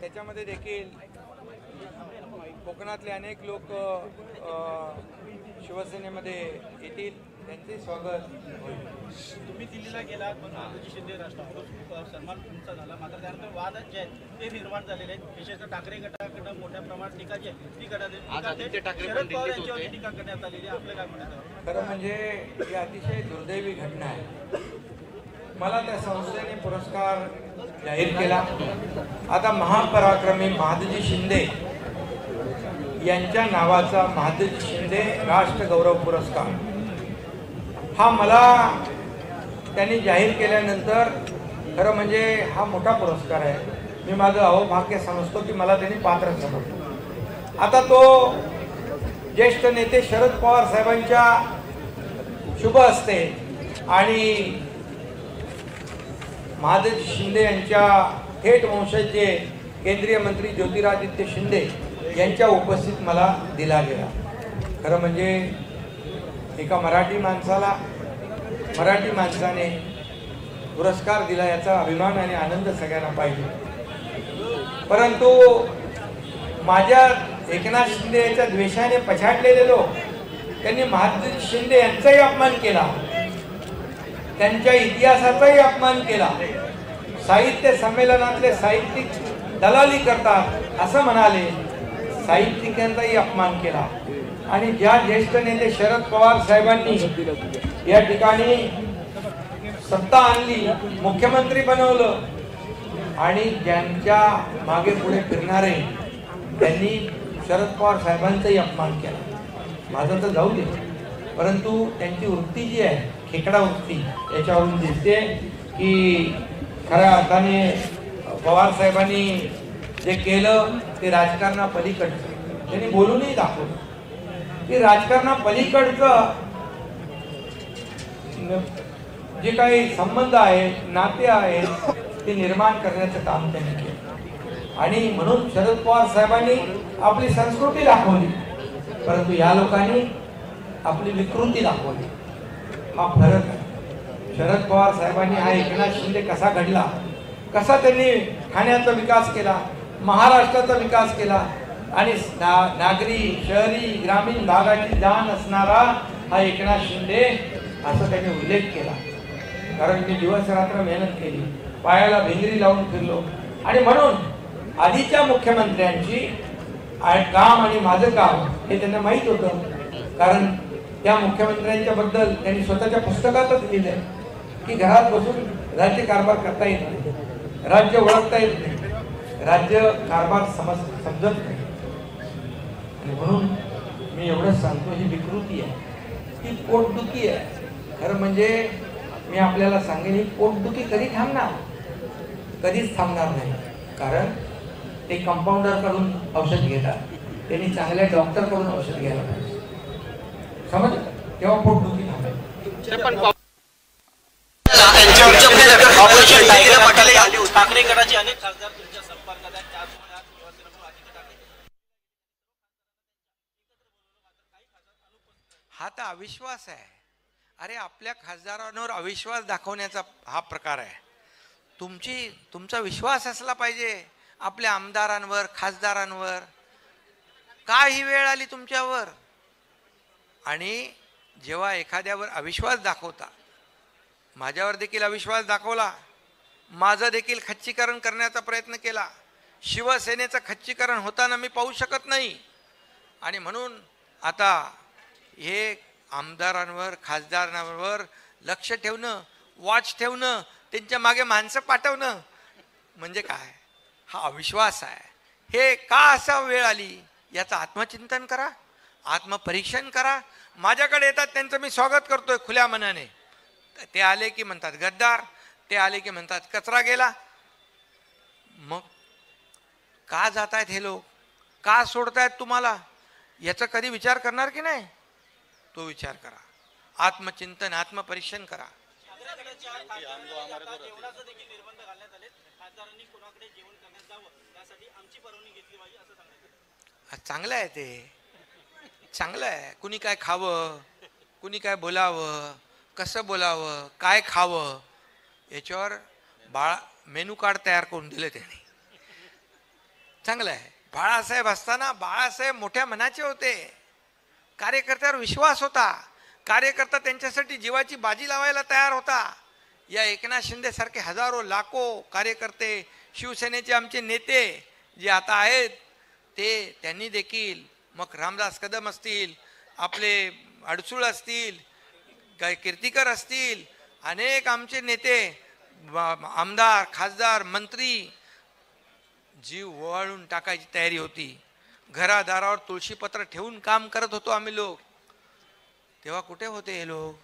त्याच्यामध्ये देखील कोकणातले अनेक लोक शिवसेनेमध्ये येतील, त्यांचे स्वागत होईल. तुम्ही दिल्लीला गेलात पण माधवजी शिंदे राष्ट्रप्रमुख सन्मान तुमचा झाला, मात्र त्यानंतर वादच जे आहेत ते निर्माण झालेले आहेत. विशेषतः ठाकरे गटाकडे मोठ्या प्रमाणात टीका जी आहे ती करण्यात शरद पवार यांच्यावरती टीका करण्यात आलेली आहे. आपलं काय म्हणणं? खरं म्हणजे ही अतिशय दुर्दैवी घटना आहे. मला त्या संस्थेने पुरस्कार जाहीर केला. आता महापराक्रमी महादजी शिंदे यांच्या नावाचा महादजी शिंदे राष्ट्र गौरव पुरस्कार हा मला त्यांनी जाहीर केल्यानंतर खरं म्हणजे हा मोठा पुरस्कार आहे. मी माझं अहोभाग्य समजतो की मला त्यांनी पात्र समजतो. आता तो ज्येष्ठ नेते शरद पवार साहेबांच्या शुभ हस्ते आणि महादजी शिंदे यांच्या थेट वंशज जे केंद्रीय मंत्री ज्योतिरादित्य शिंदे यांच्या उपस्थित मला दिला गेला. खरं म्हणजे एका मराठी माणसाने पुरस्कार दिला याचा अभिमान आणि आनंद सगळ्यांना पाहिजे. परंतु माझ्या एकनाथ शिंदे यांच्या द्वेषाने पछाडलेले लोक त्यांनी महादजी शिंदे यांचाही अपमान केला, त्यांच्या इतिहासाचाही अपमान केला. साहित्य संमेलनातले साहित्यिक दलाली करतात असं म्हणाले, साहित्यिकांचाही अपमान केला. आणि ज्या ज्येष्ठ नेते शरद पवार साहेबांनी या ठिकाणी सत्ता आणली, मुख्यमंत्री बनवलं आणि ज्यांच्या मागे पुढे फिरणारे त्यांनी शरद पवार साहेबांचाही अपमान केला. माझं तर जाऊ दे, परंतु त्यांची वृत्ती जी आहे खेकडा वृत्ती याच्यावरून दिसते की खऱ्या अर्थाने पवार साहेबांनी जे केलं ते राजकारणापलीकडचं त्यांनी बोलूनही दाखवलं की राजकारणापलीकडचं जे काही संबंध आहेत, नाते आहेत ते निर्माण करण्याचं काम त्यांनी केलं. आणि म्हणून शरद पवार साहेबांनी आपली संस्कृती दाखवली, परंतु या लोकांनी आपली विकृती दाखवली. हा फरक आहे. शरद पवार साहेबांनी हा एकनाथ शिंदे कसा घडला, कसा त्यांनी ठाण्याचा विकास केला, महाराष्ट्राचा विकास केला आणि नागरी शहरी ग्रामीण भागाची जाण असणारा हा एकनाथ शिंदे असं त्यांनी उल्लेख केला. कारण मी दिवस रात्र मेहनत केली, पायाला भिंगरी लावून फिरलो आणि म्हणून आधीच्या मुख्यमंत्र्यांची काम आणि माझं काम हे त्यांना माहीत होतं. कारण त्या मुख्यमंत्र्यांच्या बद्दल त्यांनी स्वतःच्या पुस्तकातच लिहिलंय की घरात बसून राज्य कारभार करता येत नाही, राज्य ओळखता येत नाही, राज्य कारभार समजत नाही. आणि म्हणून मी एवढंच सांगतो, ही विकृती आहे, ही पोटदुखी आहे. खरं म्हणजे मी आपल्याला सांगेन, ही पोटदुखी कधी थांबणार? कधीच थांबणार नाही. कारण ते कंपाऊंडर कडून औषध घेतात, त्यांनी चांगल्या डॉक्टर कडून औषध घ्यायला पाहिजे, समज, तेव्हा पोटदुखी थांबेल. ठाकरे गटाचे अनेक खासदार तुमच्या संपर्कात आहेत, त्याचमुळे आज शिवसेना आदित्य ठाकरे हा तर अविश्वास आहे. अरे आपल्या खासदारांवर अविश्वास दाखवण्याचा हा प्रकार आहे. तुमचा विश्वास असला पाहिजे आपल्या आमदारांवर, खासदारांवर. का ही वेळ आली तुमच्यावर? आणि जेव्हा एखाद्यावर अविश्वास दाखवता, माझ्यावर देखील अविश्वास दाखवला, माझं देखील खच्चीकरण करण्याचा प्रयत्न केला. शिवसेनेचं खच्चीकरण होताना मी पाहू शकत नाही. आणि म्हणून आता हे आमदारांवर, खासदारांवर लक्ष ठेवणं, वॉच ठेवणं, त्यांच्या मागे माणसं पाठवणं म्हणजे काय? हा अविश्वास आहे. हे का असा वेळ आली याचं आत्मचिंतन करा, आत्मपरीक्षण करा. माझ्याकडे येतात त्यांचं मी स्वागत करतोय खुल्या मनाने. ते आले की म्हणतात गद्दार, ते आले की म्हणतात कचरा गेला. मग का जात आहेत हे लोक? का सोडतायत तुम्हाला? याचा कधी विचार करणार की नाही? तो विचार करा, आत्मचिंतन, आत्मपरीक्षण करा. चांगलं आहे, ते चांगलं आहे. कुणी काय खावं, कुणी काय बोलावं, कसं बोलावं, काय खावं याच्यावर मेनू कार्ड तयार करून दिले त्यांनी. चांगलं आहे. बाळासाहेब असताना बाळासाहेब मोठ्या मनाचे होते, कार्यकर्त्यावर विश्वास होता, कार्यकर्ता त्यांच्यासाठी जीवाची बाजी लावायला तयार होता. या एकनाथ शिंदे सारखे हजारो लाखो कार्यकर्ते, शिवसेनेचे आमचे नेते जे आता आहेत ते, त्यांनी देखील, मग रामदास कदम असतील, आपले अडसूळ असतील, काय कीर्तिकर असतील, अनेक आमचे नेते, आमदार, खासदार, मंत्री, जीव ओवाळून टाकायची तयारी होती. घरादारावर तुळशीपत्र ठेवून काम करत होतो आम्ही लोक. तेव्हा कुठे होते हे लोक?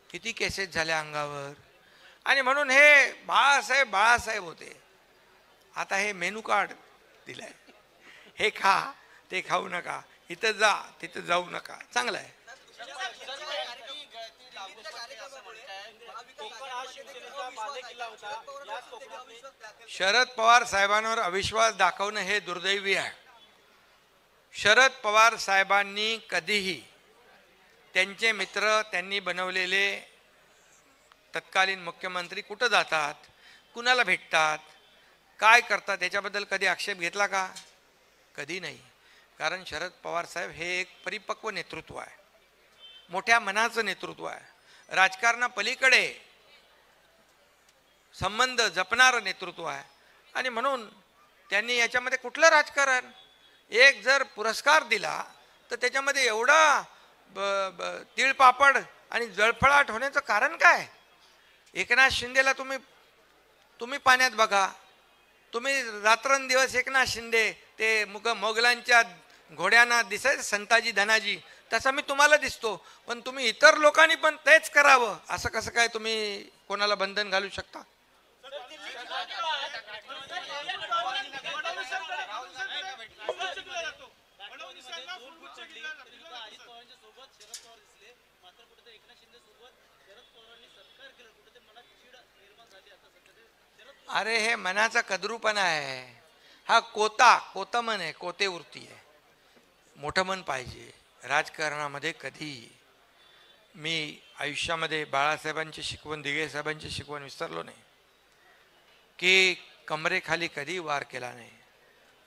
किती केसेस झाल्या अंगावर. आणि म्हणून हे बाळासाहेब बाळासाहेब होते. आता हे मेनू कार्ड दिलंय, हे खा, ते खाऊ नका, इथं जा, तिथं जाऊ नका. चांगलं आहे. शरद पवार साहेबांवर अविश्वास दाखवणं हे दुर्दैवी आहे. शरद पवार साहेबांनी कधीही त्यांचे मित्र, त्यांनी बनवलेले तत्कालीन मुख्यमंत्री कुठं जातात, कुणाला भेटतात, काय करतात, त्याच्याबद्दल कधी आक्षेप घेतला का? कधी नाही. कारण शरद पवार साहेब हे एक परिपक्व नेतृत्व आहे, मोठ्या मनाचं नेतृत्व आहे, राजकारणापलीकडे संबंध जपणारं नेतृत्व आहे. आणि म्हणून त्यांनी याच्यामध्ये कुठलं राजकारण, एक जर पुरस्कार दिला तर त्याच्यामध्ये एवढा तिळपापड आणि जळफळाट होण्याचं कारण काय? एकनाथ शिंदेला तुम्ही पाण्यात बघा, तुम्ही रात्रंदिवस एकनाथ शिंदे ते मोगलांच्या घोड्यांना दिसायचं संताजी धनाजी, तसा मी तुम्हाला दिसतो. पण तुम्ही इतर लोकांनी पण तेच करावं असं कसं काय तुम्ही कोणाला बंधन घालू शकता? अरे हे मनाचा कद्रूपणा आहे, हा कोतमन आहे, कोते वृत्ती आहे. मोठं मन पाहिजे राजकारणामध्ये. कधी मी आयुष्यामध्ये बाळासाहेबांची शिकवण, दिघे साहेबांची शिकवण विसरलो नाही की कमरेखाली कधी वार केला नाही,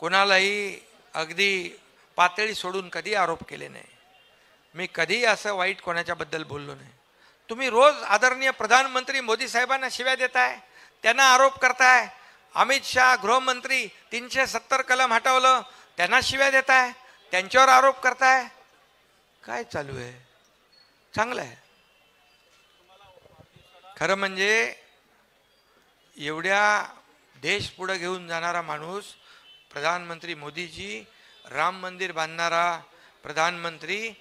कोणालाही अगदी पातळी सोडून कधी आरोप केले नाही, मी कधी असं वाईट कोणाच्याबद्दल बोललो नाही. तुम्ही रोज आदरणीय प्रधानमंत्री मोदी साहेबांना शिव्या देताय, त्यांना आरोप करताय. अमित शहा गृहमंत्री 370 कलम हटवलं, त्यांना शिव्या देताय, त्यांच्यावर आरोप करताय. काय चालू आहे? चांगलं आहे. खरं म्हणजे एवढ्या देश पुढे घेऊन जाणारा माणूस प्रधानमंत्री मोदीजी, राम मंदिर बांधणारा प्रधानमंत्री,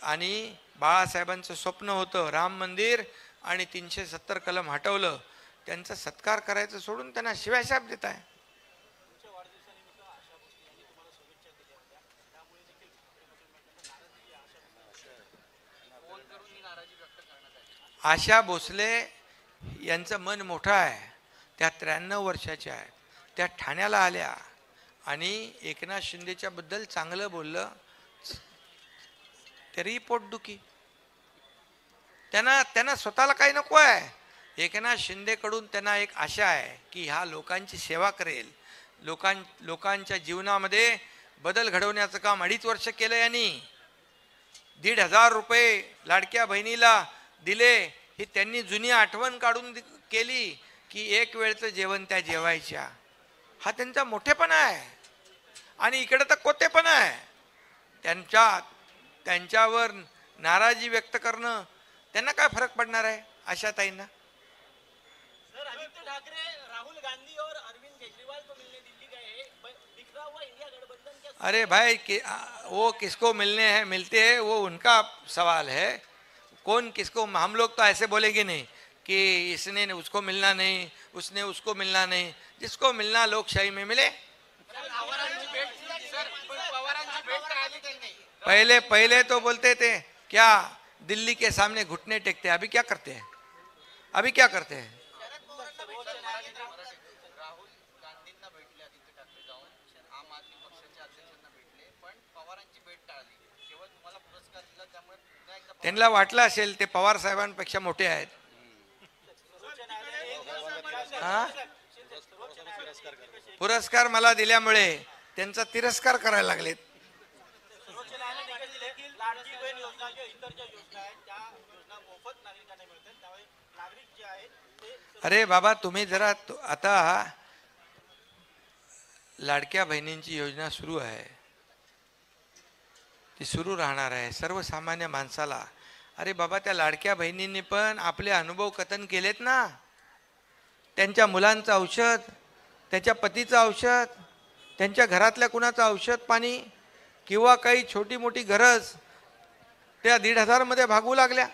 आणि बाळासाहेबांचं स्वप्न होतं राम मंदिर, आणि 370 कलम हटवलं, त्यांचा सत्कार करायचं सोडून त्यांना शिव्याशाप देत आहे. आशा भोसले यांचं मन मोठं आहे, त्या 93 वर्षाच्या आहेत, त्या ठाण्याला आल्या आणि एकनाथ शिंदेच्या बद्दल चांगलं बोललं तरी पोटदुखी. त्यांना स्वतःला काही नको आहे. एकनाथ शिंदेकडून त्यांना एक आशा आहे की हा लोकांची सेवा करेल, लोकांच्या जीवनामध्ये बदल घडवण्याचं काम 2.5 वर्ष केलं यांनी. 1,500 रुपये लाडक्या बहिणीला दिले, ही त्यांनी जुनी आठवण काढून केली की एक वेळचं जेवण त्या जेवायच्या. हा त्यांचा मोठेपणा आहे. आणि इकडे तर कोतेपणा आहे. त्यांच्यावर नाराजी व्यक्त करणं, त्यांना काय फरक पडणार आहे आशाताईंना? सर, आदित्य ठाकरे राहुल गांधी और अरविंद केजरीवाल को मिलने दिल्ली गए हैं, बिखरा हुआ इंडिया गठबंधन क्या? अरे भाई वो किसको मिलते हैं वो उनका सवाल है. कौन किसको, हम लोग तो ऐसे बोलेंगे नहीं कि इसने उसको मिलना नहीं, उसने उसको मिलना नहीं. जिसको मिलना लोकशाही में मिले. पहले तो बोलते थे क्या दिल्ली के सामने घुटने टेकते, अभी क्या करते हैं? अभी क्या करते हैं? त्यांना वाटलं असेल ते पवार साहेबांपेक्षा मोठे आहेत. पुरस्कार मला दिल्यामुळे त्यांचा तिरस्कार करायला लागलेत. सर्वोच्च न्यायालयाने निकाल दिले की लाडकी बहीण योजना किंवा इतर ज्या योजना आहेत त्या योजना मोफत नागरिकांना मिळतात. त्यामुळे नागरिक जे आहेत ते अरे बाबा तुम्ही जरा आता लाडक्या बहिणींची योजना सुरू आहे, ती सुरू राहणार आहे सर्वसामान्य माणसाला. अरे बाबा त्या लाडक्या बहिणींनी पण आपले अनुभव कथन केलेत ना, त्यांच्या मुलांचं औषध, त्याच्या पतीचं औषध, त्यांच्या घरातल्या कुणाचं औषध पाणी किंवा काही छोटी मोठी गरज त्या 1,500 मध्ये भागवू लागल्या.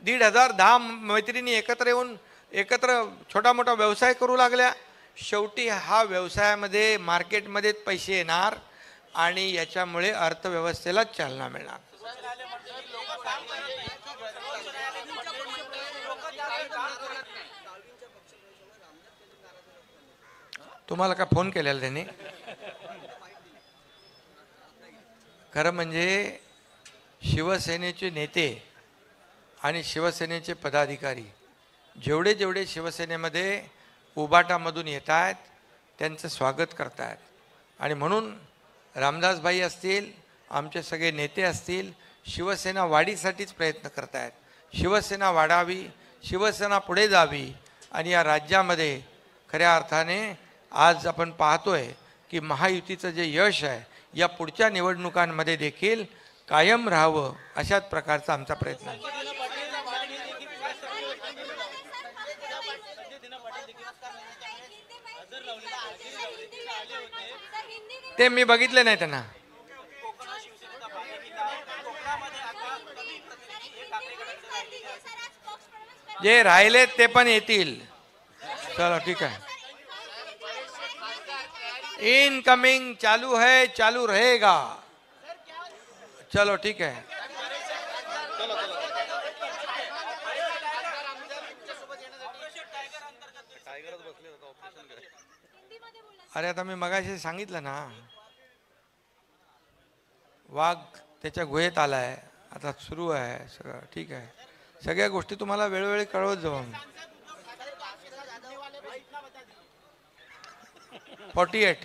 1,500 10 मैत्रिणी एकत्र येऊन एकत्र छोटा मोठा व्यवसाय करू लागल्या. शेवटी हा व्यवसायामध्ये मार्केटमध्ये पैसे येणार आणि याच्यामुळे अर्थव्यवस्थेला चालना मिळणार. तुम्हाला का फोन केलेला त्यांनी? खरं म्हणजे शिवसेनेचे नेते आणि शिवसेनेचे पदाधिकारी जेवढे जेवढे शिवसेनेमध्ये उबाटामधून येत आहेत त्यांचं स्वागत करत आहेत. आणि म्हणून रामदासभाई असतील, आमचे सगळे नेते असतील, शिवसेना वाढीसाठीच प्रयत्न करत आहेत. शिवसेना वाढावी, शिवसेना पुढे जावी आणि या राज्यामध्ये खऱ्या अर्थाने आज आपण पाहतोय की महायुतीचं जे यश आहे या पुढच्या निवडणुकांमध्ये देखील कायम राहावं अशाच प्रकारचा आमचा प्रयत्न आहे. ते मी बघितले नाही त्यांना. जे राहिलेत ते पण येतील. चलो ठीक आहे. इनकमिंग चालू है, चालू रहेगा. चलो ठीक है. अरे आता मी मगाशी सांगितलं ना, वाघ त्याच्या गुहेत आलाय, आता सुरू आहे सगळं. ठीक आहे, सगळ्या गोष्टी तुम्हाला वेळोवेळी कळवत जाऊ आम्ही. 48